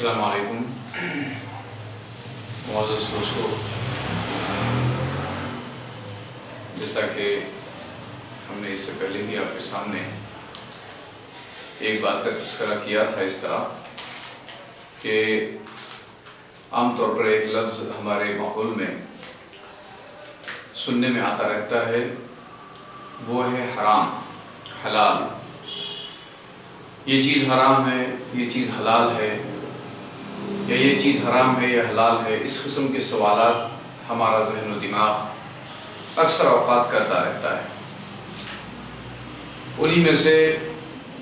السلام علیکم معزز دوستو، جیسا کہ ہم نے اس سے پہلے بھی آپ کے سامنے ایک بات کا تذکرہ کیا تھا، اس طرح کہ عام طور پر ایک لفظ ہمارے ماحول میں سننے میں آتا رہتا ہے، وہ ہے حرام، حلال۔ یہ چیز حرام ہے، یہ چیز حلال ہے، یا یہ چیز حرام ہے یا حلال ہے، اس قسم کے سوالات ہمارا ذہن و دماغ اکثر اوقات کرتا رہتا ہے۔ انہی میں سے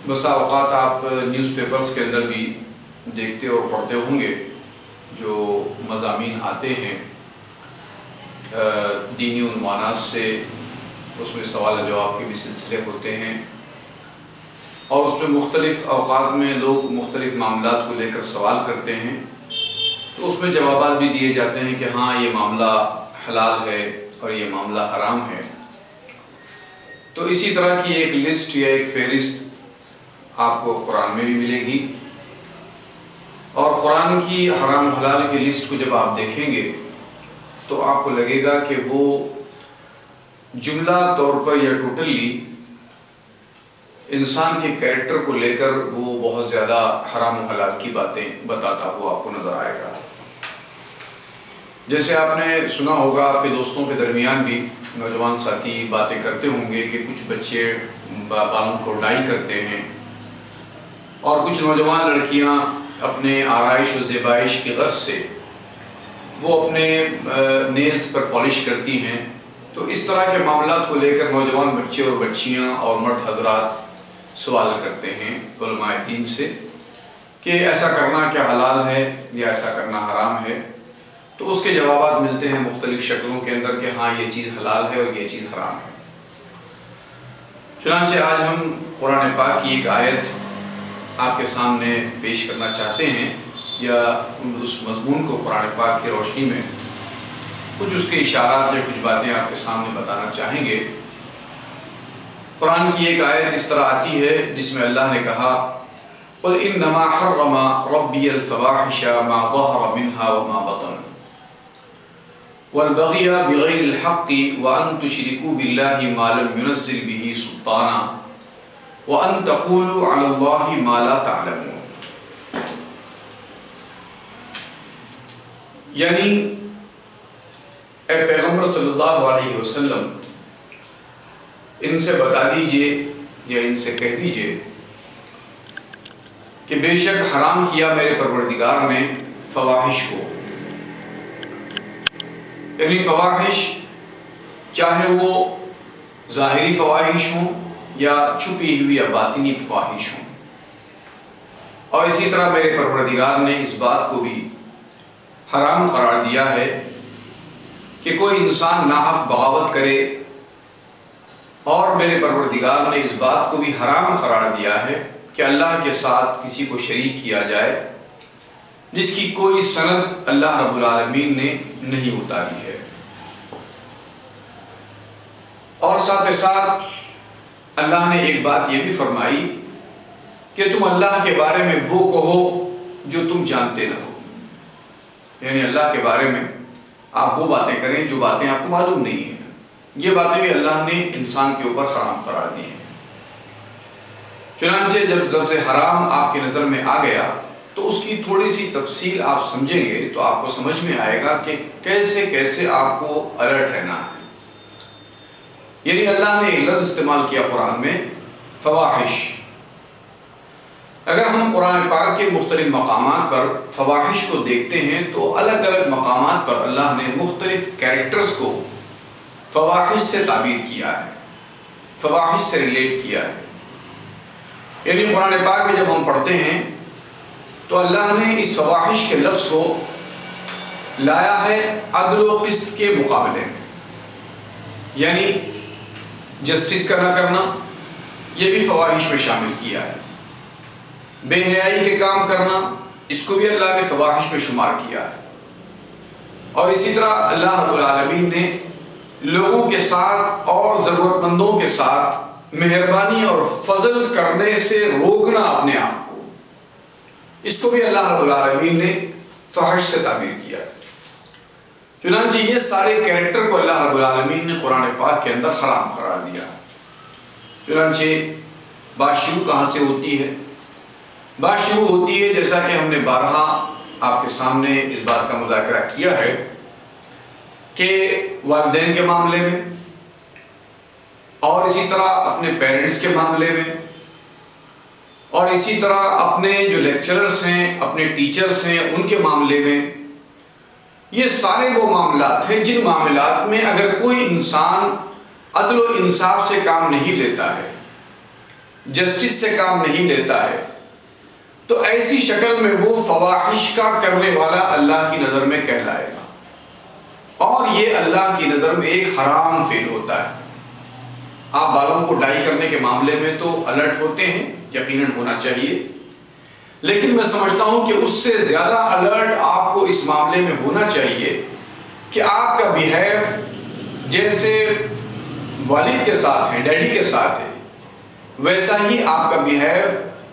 بسا اوقات آپ نیوز پیپرز کے اندر بھی دیکھتے اور پڑھتے ہوں گے، جو مضامین آتے ہیں دینی عنوانات سے، اس میں سوال جواب کے بھی سلسلے ہوتے ہیں، اور اس میں مختلف اوقات میں لوگ مختلف معاملات کو لے کر سوال کرتے ہیں، تو اس میں جوابات بھی دیے جاتے ہیں کہ ہاں یہ معاملہ حلال ہے اور یہ معاملہ حرام ہے۔ تو اسی طرح کی ایک لسٹ یا ایک فہرست آپ کو قرآن میں بھی ملے گی، اور قرآن کی حرام حلال کی لسٹ کو جب آپ دیکھیں گے تو آپ کو لگے گا کہ وہ جملہ طور پر یا ٹوٹلی انسان کے کریکٹر کو لے کر وہ بہت زیادہ حرام و حلال کی باتیں بتاتا ہوا آپ کو نظر آئے گا۔ جیسے آپ نے سنا ہوگا، آپ کے دوستوں کے درمیان بھی نوجوان ساتھی باتیں کرتے ہوں گے کہ کچھ بچے بالوں کو ڈائی کرتے ہیں، اور کچھ نوجوان لڑکیاں اپنے آرائش و زیبائش کی غرض سے وہ اپنے نیلز پر پالش کرتی ہیں۔ تو اس طرح کے معاملات کو لے کر نوجوان بچے اور بچیاں اور مرد حضرات سوال کرتے ہیں علماء دین سے کہ ایسا کرنا کیا حلال ہے یا ایسا کرنا حرام ہے۔ تو اس کے جوابات ملتے ہیں مختلف شکلوں کے اندر کہ ہاں یہ چیز حلال ہے اور یہ چیز حرام ہے۔ چنانچہ آج ہم قرآن پاک کی ایک آیت آپ کے سامنے پیش کرنا چاہتے ہیں، یا اس مضمون کو قرآن پاک کی روشنی میں کچھ اس کے اشارات یا کچھ باتیں آپ کے سامنے بتانا چاہیں گے۔ قرآن کی ایک آیت اس طرح آتی ہے جس میں اللہ نے کہا، قُلْ إِنَّمَا حَرَّمَ رَبِّيَ الْفَوَاحِشَ مَا ظَهَرَ مِنْهَا وَمَا بَطَنَ وَالْبَغْيَ بِغَيْرِ الْحَقِّ وَأَن تُشْرِكُوا بِاللَّهِ مَا لَمْ يُنَزِّلْ بِهِ سُلْطَانًا وَأَن تَقُولُوا عَلَى اللَّهِ مَا لَا تَعْلَمُونَ۔ یعنی اے پیغمبر صلی اللہ علیہ وسلم، ان سے بتا دیجئے یا ان سے کہہ دیجئے کہ بے شک حرام کیا میرے پروردگار نے فواحش کو، یعنی فواحش چاہے وہ ظاہری فواحش ہوں یا چھپی ہوئی یا باطنی فواحش ہوں، اور اسی طرح میرے پروردگار نے اس بات کو بھی حرام قرار دیا ہے کہ کوئی انسان ناحق بغاوت کرے، اور میرے پروردگار نے اس بات کو بھی حرام قرار دیا ہے کہ اللہ کے ساتھ کسی کو شریک کیا جائے جس کی کوئی سند اللہ رب العالمین نے نہیں اتاری ہے۔ اور ساتھ ساتھ اللہ نے ایک بات یہ بھی فرمائی کہ تم اللہ کے بارے میں وہ کہو جو تم جانتے نہ ہو، یعنی اللہ کے بارے میں آپ وہ باتیں کریں جو باتیں آپ کو معلوم نہیں ہیں۔ یہ باتیں بھی اللہ نے انسان کے اوپر حرام قرار دی ہیں۔ چنانچہ جب لفظ حرام آپ کی نظر میں آ گیا تو اس کی تھوڑی سی تفصیل آپ سمجھیں گے تو آپ کو سمجھ میں آئے گا کہ کیسے کیسے آپ کو الرٹ رہنا ہے۔ یعنی اللہ نے ایک لفظ استعمال کیا قرآن میں، فواحش۔ اگر ہم قرآن پاک کے مختلف مقامات پر فواحش کو دیکھتے ہیں تو الگ الگ مقامات پر اللہ نے مختلف کیریکٹرز کو فواحش سے تعبیر کیا ہے، فواحش سے ریلیٹ کیا ہے۔ یعنی قرآن پاک میں جب ہم پڑھتے ہیں تو اللہ نے اس فواحش کے لفظ کو لایا ہے عدل و قسط کے مقابلے میں، یعنی جسٹس کا نہ کرنا یہ بھی فواحش میں شامل کیا ہے، بے حیائی کے کام کرنا اس کو بھی اللہ نے فواحش میں شمار کیا ہے، اور اسی طرح اللہ رب العالمین نے لوگوں کے ساتھ اور ضرورت مندوں کے ساتھ مہربانی اور فضل کرنے سے روکنا اپنے آپ کو، اس کو بھی اللہ رب العالمین نے فحش سے تعبیر کیا. چنانچہ یہ سارے کیریکٹر کو اللہ رب العالمین نے قرآن پاک کے اندر حرام قرار دیا. چنانچہ بات شروع کہاں سے ہوتی ہے؟ بات شروع ہوتی ہے جیسا کہ ہم نے بارہا آپ کے سامنے اس بات کا مذاکرہ کیا ہے کہ والدین کے معاملے میں اور اسی طرح اپنے پیرنٹس کے معاملے میں اور اسی طرح اپنے جو لیکچررز ہیں، اپنے ٹیچرز ہیں، ان کے معاملے میں، یہ سارے وہ معاملات ہیں جن معاملات میں اگر کوئی انسان عدل و انصاف سے کام نہیں لیتا ہے، جسٹس سے کام نہیں لیتا ہے، تو ایسی شکل میں وہ فواحش کا کرنے والا اللہ کی نظر میں کہلائے گا، اور یہ اللہ کی نظر میں ایک حرام فعل ہوتا ہے. آپ بالوں کو ڈائی کرنے کے معاملے میں تو الرٹ ہوتے ہیں، یقیناً ہونا چاہیے، لیکن میں سمجھتا ہوں کہ اس سے زیادہ الرٹ آپ کو اس معاملے میں ہونا چاہیے کہ آپ کا بیہیو جیسے والد کے ساتھ ہے، ڈیڈی کے ساتھ ہے، ویسا ہی آپ کا بیہیو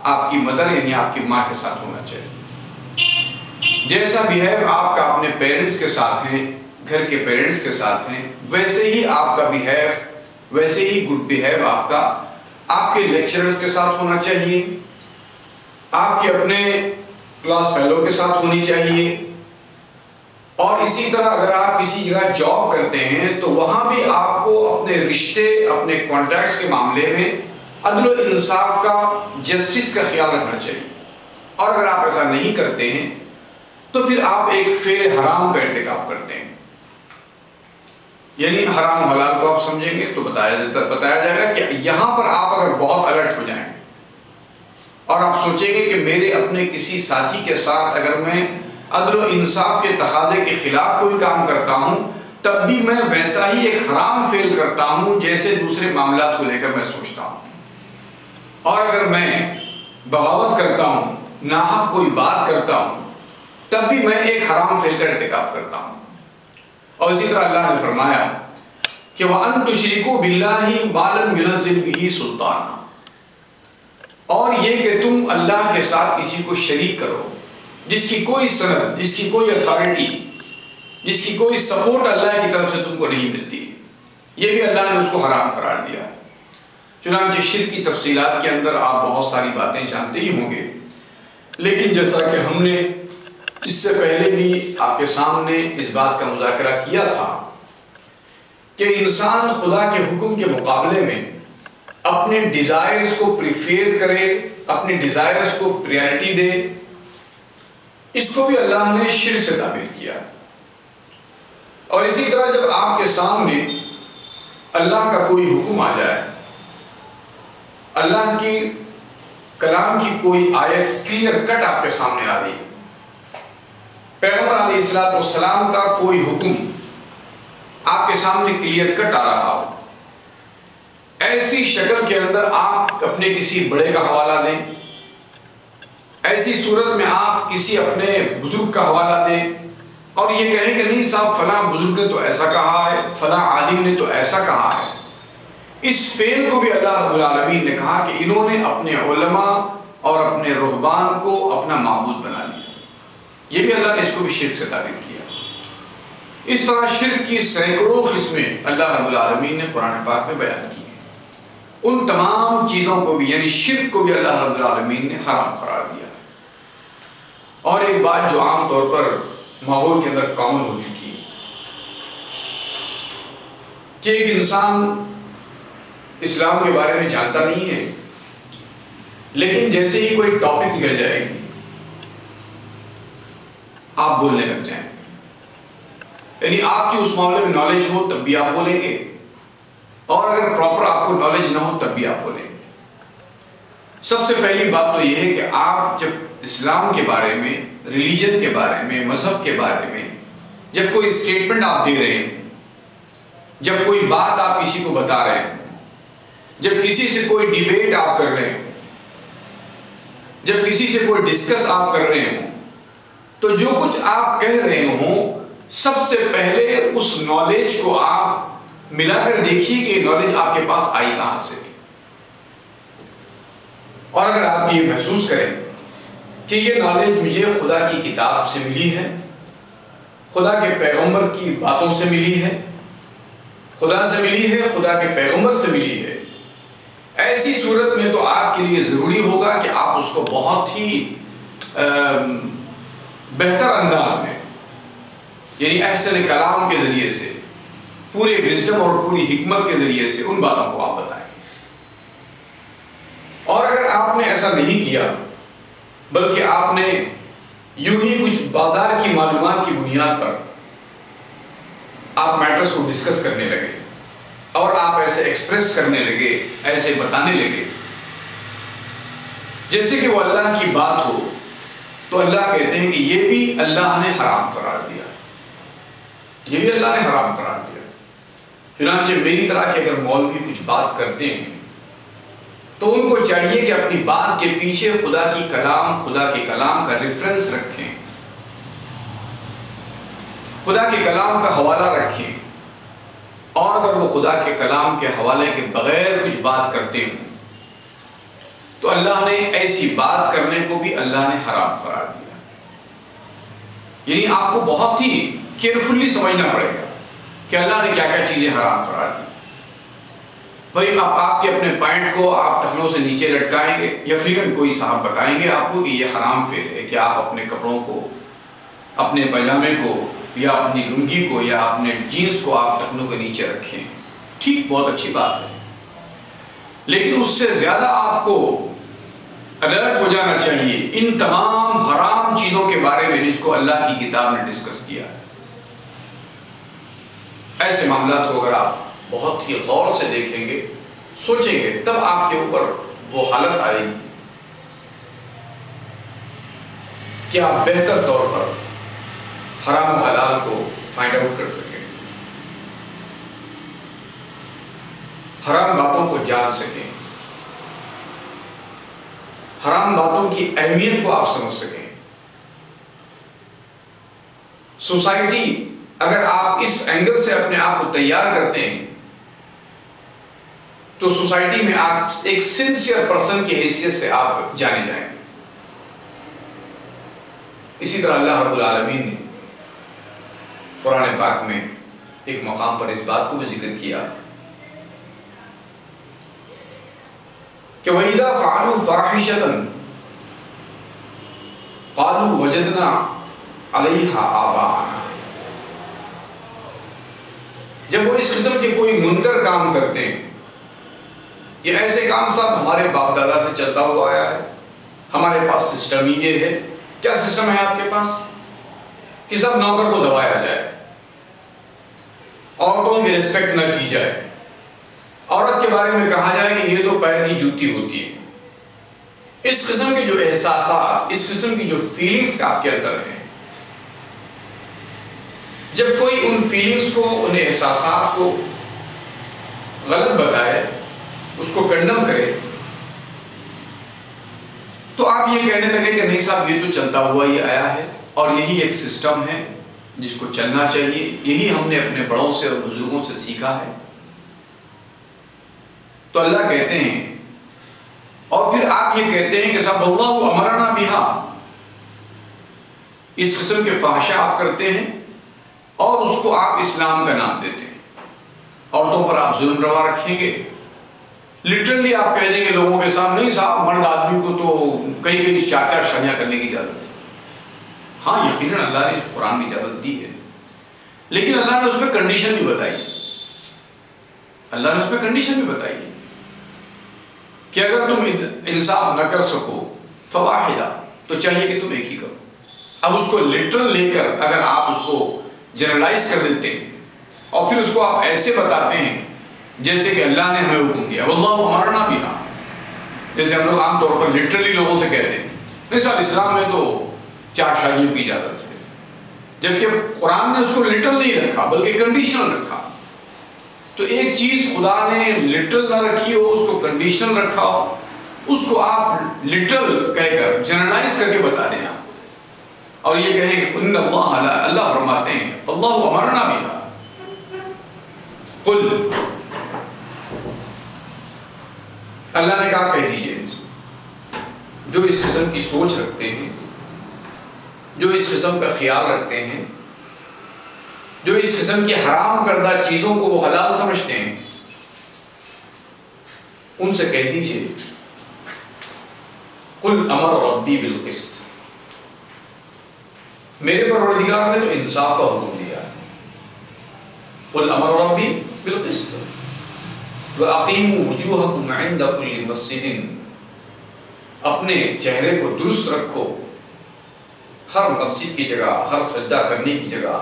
آپ کی مدر یعنی آپ کی ماں کے ساتھ ہونا چاہیے. جیسا بیہیو آپ کا اپنے پیرنٹس کے ساتھ ہیں، گھر کے پیرنٹس کے ساتھ ہیں، ویسے ہی آپ کا بیہیو، ویسے ہی گڈ بیہیو آپ کا آپ کے لیکچررز کے ساتھ ہونا چاہیے، آپ کے اپنے کلاس فیلو کے ساتھ ہونی چاہیے. اور اسی طرح اگر آپ کسی جگہ جاب کرتے ہیں تو وہاں بھی آپ کو اپنے رشتے، اپنے کانٹیکٹس کے معاملے میں عدل و انصاف کا، جسٹس کا خیال رکھنا چاہیے. اور اگر آپ ایسا نہیں کرتے ہیں تو پھر آپ ایک فعل حرام کا ارتکاب کرتے ہیں. یعنی حرام حلال کو آپ سمجھیں گے تو بتایا جائے گا کہ یہاں پر آپ اگر بہت الرٹ ہو جائیں گے اور آپ سوچیں گے کہ میرے اپنے کسی ساتھی کے ساتھ اگر میں عدل و انصاف کے تقاضے کے خلاف کوئی کام کرتا ہوں تب بھی میں ویسا ہی ایک حرام فعل کرتا ہوں جیسے دوسرے معاملات کو لے کر میں سوچتا ہوں. اور اگر میں بغاوت کرتا ہوں، ناحق کوئی بات کرتا ہوں، تب بھی میں ایک حرام فعل کا ارتکاب کرتا ہوں. اور اسی طرح اللہ نے فرمایا کہ وَأَن تُشْرِكُوا بِاللَّهِ مَا لَمْ يُنَزِّلْ بِهِ سُلْطَانًا، اور یہ کہ تم اللہ کے ساتھ کسی کو شریک کرو جس کی کوئی سند، جس کی کوئی اتھارٹی، جس کی کوئی سپورٹ اللہ کی طرف سے تم کو نہیں ملتی، یہ بھی اللہ نے اس کو حرام قرار دیا. چنانچہ شرک کی تفصیلات کے اندر آپ بہت ساری باتیں جانتے ہی ہوں گے، لیکن جیسا کہ ہم نے اس سے پہلے بھی آپ کے سامنے اس بات کا مذاکرہ کیا تھا کہ انسان خدا کے حکم کے مقابلے میں اپنے ڈیزائرز کو پریفیر کرے، اپنے ڈیزائرز کو پریارٹی دے، اس کو بھی اللہ نے شرک سے تعبیر کیا. اور اسی طرح جب آپ کے سامنے اللہ کا کوئی حکم آ جائے، اللہ کی کلام کی کوئی آیت کلیئر کٹ آپ کے سامنے آ رہی ہے، پیغمبر علیہ السلام کا کوئی حکم آپ کے سامنے کلیئر کٹ آ رہا ہو، ایسی شکل کے اندر آپ اپنے کسی بڑے کا حوالہ دیں، ایسی صورت میں آپ کسی اپنے بزرگ کا حوالہ دیں اور یہ کہیں کہ نہیں صاحب فلاں بزرگ نے تو ایسا کہا ہے، فلاں عالم نے تو ایسا کہا ہے. اس فعل کو بھی اللہ رب العالمین نے کہا کہ انہوں نے اپنے علماء اور اپنے رہبان کو اپنا معبود بنا لیا. یہ بھی اللہ نے اس کو بھی شرک سے تعبیر کیا. اس طرح شرک کی سینکڑوں قسمیں اللہ رب العالمین نے قرآن پاک میں بیان کی ہیں. ان تمام چیزوں کو بھی یعنی شرک کو بھی اللہ رب العالمین نے حرام قرار دیا. اور ایک بات جو عام طور پر ماحول کے اندر کامن ہو چکی ہے کہ ایک انسان اسلام کے بارے میں جانتا نہیں ہے، لیکن جیسے ہی کوئی ٹاپک نکل جائے گی آپ بولنے لگ جائیں. یعنی آپ کی اس معاملے میں نالج ہو تب بھی آپ بولیں گے، اور اگر پراپر آپ کو نالج نہ ہو تب بھی آپ بولیں گے. سب سے پہلی بات تو یہ ہے کہ آپ جب اسلام کے بارے میں، ریلیجن کے بارے میں، مذہب کے بارے میں جب کوئی اسٹیٹمنٹ آپ دے رہے ہیں، جب کوئی بات آپ کسی کو بتا رہے ہیں، جب کسی سے کوئی ڈیبیٹ آپ کر رہے ہیں، جب کسی سے کوئی ڈسکس آپ کر رہے ہوں، تو جو کچھ آپ کہہ رہے ہوں سب سے پہلے اس نالج کو آپ ملا کر دیکھیے کہ یہ نالج آپ کے پاس آئی کہاں سے. اور اگر آپ یہ محسوس کریں کہ یہ نالج مجھے خدا کی کتاب سے ملی ہے، خدا کے پیغمبر کی باتوں سے ملی ہے، خدا سے ملی ہے، خدا کے پیغمبر سے ملی ہے، ایسی صورت میں تو آپ کے لیے ضروری ہوگا کہ آپ اس کو بہت ہی بہتر انداز میں، یعنی احسن کلام کے ذریعے سے، پورے وزڈم اور پوری حکمت کے ذریعے سے ان باتوں کو آپ بتائیں۔ اور اگر آپ نے ایسا نہیں کیا بلکہ آپ نے یوں ہی کچھ بازار کی معلومات کی بنیاد پر آپ میٹرز کو ڈسکس کرنے لگے اور آپ ایسے ایکسپریس کرنے لگے، ایسے بتانے لگے جیسے کہ وہ اللہ کی بات ہو، تو اللہ کہتے ہیں کہ یہ بھی اللہ نے حرام قرار دیا، یہ بھی اللہ نے حرام قرار دیا۔ چنانچہ میری طرح کہ اگر مولوی کچھ بات کرتے ہیں تو ان کو چاہیے کہ اپنی بات کے پیچھے خدا کے کلام کا ریفرنس رکھیں، خدا کے کلام کا حوالہ رکھیں، اور اگر وہ خدا کے کلام کے حوالے کے بغیر کچھ بات کرتے ہیں تو اللہ نے ایسی بات کرنے کو بھی اللہ نے حرام قرار دیا۔ یعنی آپ کو بہت ہی کیئرفلی سمجھنا پڑے گا کہ اللہ نے کیا کیا چیزیں حرام قرار دی۔ بھائی آپ کے اپنے پوائنٹ کو آپ ٹخنوں سے نیچے لٹکائیں گے، یقیناً کوئی صاحب بتائیں گے آپ کو کہ یہ حرام فعل ہے کہ آپ اپنے کپڑوں کو، اپنے پائجامے کو یا اپنی لنگی کو یا اپنے جینس کو آپ ٹخنوں کے نیچے رکھیں۔ ٹھیک، بہت اچھی بات ہے، لیکن اس سے زیادہ آپ کو الرٹ ہو جانا چاہیے ان تمام حرام چیزوں کے بارے میں جس کو اللہ کی کتاب نے ڈسکس کیا ہے۔ ایسے معاملات کو اگر آپ بہت ہی غور سے دیکھیں گے، سوچیں گے، تب آپ کے اوپر وہ حالت آئے گی کہ آپ بہتر طور پر حرام و حلال کو فائنڈ آؤٹ کر سکیں، حرام باتوں کو جان سکیں، حرام باتوں کی اہمیت کو آپ سمجھ سکیں۔ سوسائٹی اگر آپ اس اینگل سے اپنے آپ کو تیار کرتے ہیں تو سوسائٹی میں آپ ایک سنسیئر پرسن کی حیثیت سے آپ جانے جائیں گے۔ اسی طرح اللہ رب العالمین نے قرآن پاک میں ایک مقام پر اس بات کو بھی ذکر کیا کہ وَإِذَا فَعَلُوا فَاحِشَةً قَالُوا وَجَدْنَا عَلَيْهَا آبَاءَنَا۔ جب وہ اس قسم کے کوئی منکر کام کرتے ہیں، یہ ایسے کام صاحب ہمارے باپ دادا سے چلتا ہوا آیا ہے، ہمارے پاس سسٹم ہی یہ ہے۔ کیا سسٹم ہے آپ کے پاس؟ کہ سب نوکر کو دبایا جائے، عورتوں کی ریسپیکٹ نہ کی جائے، عورت کے بارے میں کہا جائے کہ یہ تو پیر کی جوتی ہوتی ہے۔ اس قسم کے جو احساسات، اس قسم کی جو فیلنگز آپ کے اندر ہیں، جب کوئی ان فیلنگز کو، ان احساسات کو غلط بتائے، اس کو کنڈم کرے، تو آپ یہ کہنے لگے کہ نہیں صاحب یہ تو چلتا ہوا ہی آیا ہے اور یہی ایک سسٹم ہے جس کو چلنا چاہیے، یہی ہم نے اپنے بڑوں سے اور بزرگوں سے سیکھا ہے۔ تو اللہ کہتے ہیں، اور پھر آپ یہ کہتے ہیں کہ صاحب اللہ امرنا بہا، اس قسم کے فحشا آپ کرتے ہیں اور اس کو آپ اسلام کا نام دیتے ہیں، عورتوں پر آپ ظلم روا رکھیں گے۔ لٹرلی آپ کہہ دیں گے لوگوں کے سامنے، نہیں صاحب مرد آدمی کو تو کئی 4 شادیاں کرنے کی اجازت ہے۔ ہاں یقیناً اللہ نے قرآن میں اجازت دی ہے، لیکن اللہ نے اس میں کنڈیشن بھی بتائی، اللہ نے اس میں کنڈیشن بھی بتائی کہ اگر تم انصاف نہ کر سکو فواحدہ، تو چاہیے کہ تم ایک ہی کرو۔ اب اس کو لٹرل لے کر اگر آپ اس کو جنرلائز کر دیتے ہیں اور پھر اس کو آپ ایسے بتاتے ہیں جیسے کہ اللہ نے ہمیں حکم دیا، واللہ امرنا بہا، جیسے ہم لوگ عام طور پر لٹرلی لوگوں سے کہتے ہیں نہیں صاحب اسلام میں تو 4 شادیوں کی اجازت ہے، جبکہ قرآن نے اس کو لٹرل نہیں رکھا بلکہ کنڈیشنل رکھا۔ تو ایک چیز خدا نے لٹرل نہ رکھی ہو، اس کو کنڈیشنل رکھا ہو، اس کو آپ لٹرل کہہ کر جنرلائز کر کے بتا دیں آپ، اور یہ کہیں کہ ان اللہ فرماتے ہیں اللہ امرنا بہا، قل، اللہ نے کہا کہہ دیجئے ان سے، جو اس قسم کی سوچ رکھتے ہیں، جو اس قسم کا خیال رکھتے ہیں، جو اس قسم کی حرام کردہ چیزوں کو وہ حلال سمجھتے ہیں، ان سے کہہ دیجئے قل امر ربی بالقسط، میرے پروردگار نے تو انصاف کا حکم دیا ہے. قل امر ربی بالقسط وَأَقِيمُوا وُجُوهَكُمْ عِنْدَ كُلِّ مَسْجِدٍ، اپنے چہرے کو درست رکھو ہر مسجد کی جگہ، ہر سجدہ کرنے کی جگہ،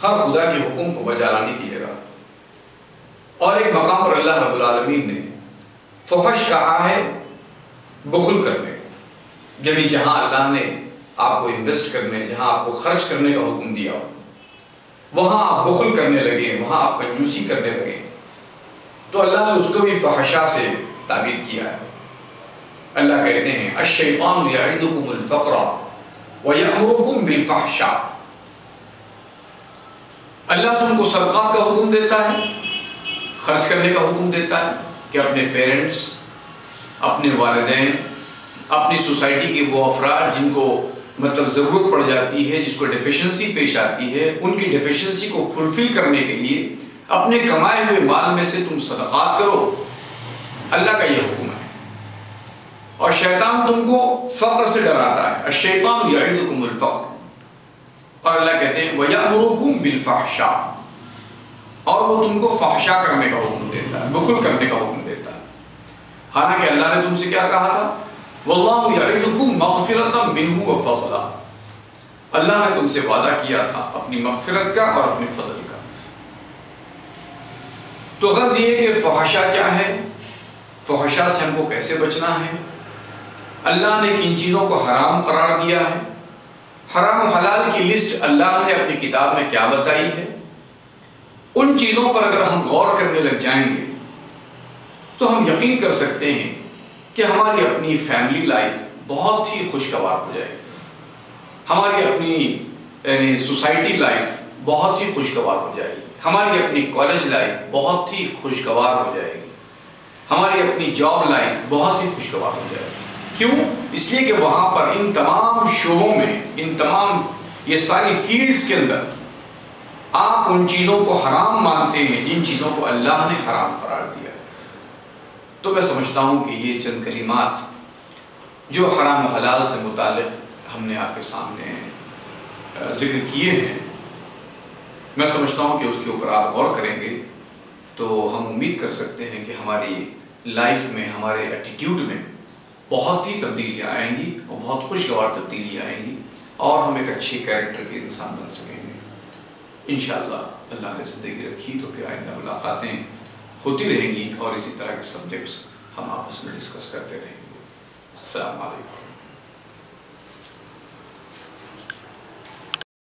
ہر خدا کے حکم کو بجا لانے کی جگہ. اور ایک مقام پر اللہ رب العالمین نے فحش کہا ہے بخل کرنے، یعنی جہاں اللہ نے آپ کو انویسٹ کرنے، جہاں آپ کو خرچ کرنے کا حکم دیا وہاں آپ بخل کرنے لگے، وہاں آپ کنجوسی کرنے لگے، تو اللہ نے اس کو بھی فحشا سے تعبیر کیا ہے. اللہ کہتے ہیں الشیطان یعدکم الفقر ویأمرکم بالفحشاء، اللہ تم کو صدقات کا حکم دیتا ہے، خرچ کرنے کا حکم دیتا ہے کہ اپنے پیرنٹس، اپنے والدین، اپنی سوسائٹی کے وہ افراد جن کو مطلب ضرورت پڑ جاتی ہے، جس کو ڈیفیشنسی پیش آتی ہے، ان کی ڈیفیشنسی کو فلفل کرنے کے لیے اپنے کمائے ہوئے مال میں سے تم صدقات کرو، اللہ کا یہ حکم ہے. اور شیطان تم کو فقر سے ڈراتا ہے، الشیطان یعدکم الفقر، اور اللہ کہتے ہیں وَيَأْمُرُكُمْ بِالْفَحْشَاءِ، اور وہ تم کو فحشا کرنے کا حکم دیتا ہے، بخل کرنے کا حکم دیتا ہے. حالانکہ اللہ نے تم سے کیا کہا تھا؟ وَاللَّهُ يَعِدُكُمْ مَغْفِرَةً مِّنْهُ وَفَضْلًا، اللہ نے تم سے وعدہ کیا تھا اپنی مغفرت کا اور اپنے فضل کا. تو غرض یہ کہ فحشا کیا ہے، فحشا سے ہم کو کیسے بچنا ہے، اللہ نے کن چیزوں کو حرام قرار دیا ہے، حرام و حلال کی لسٹ اللہ نے اپنی کتاب میں کیا بتائی ہے. ان چیزوں پر اگر ہم غور کرنے لگ جائیں گے تو ہم یقین کر سکتے ہیں کہ ہماری اپنی فیملی لائف بہت ہی خوشگوار ہو جائے گی، ہماری اپنی یعنی سوسائٹی لائف بہت ہی خوشگوار ہو جائے گی، ہماری اپنی کالج لائف بہت ہی خوشگوار ہو جائے گی، ہماری اپنی جاب لائف بہت ہی خوشگوار ہو جائے گی. کیوں؟ اس لیے کہ وہاں پر ان تمام شعبوں میں، ان تمام یہ ساری فیلڈز کے اندر آپ ان چیزوں کو حرام مانتے ہیں جن چیزوں کو اللہ نے حرام قرار دیا ہے. تو میں سمجھتا ہوں کہ یہ چند کلمات جو حرام و حلال سے متعلق ہم نے آپ کے سامنے ذکر کیے ہیں، میں سمجھتا ہوں کہ اس کے اوپر آپ غور کریں گے تو ہم امید کر سکتے ہیں کہ ہماری لائف میں، ہمارے ایٹیٹیوڈ میں بہت ہی تبدیلیاں آئیں گی اور بہت خوشگوار تبدیلیاں آئیں گی، اور ہم ایک اچھے کیریکٹر کے انسان بن سکیں گے انشاءاللہ. اللہ نے زندگی رکھی تو پھر آئندہ ملاقاتیں ہوتی رہیں گی اور اسی طرح کے سبجیکٹس ہم آپس میں ڈسکس کرتے رہیں گے. السلام علیکم.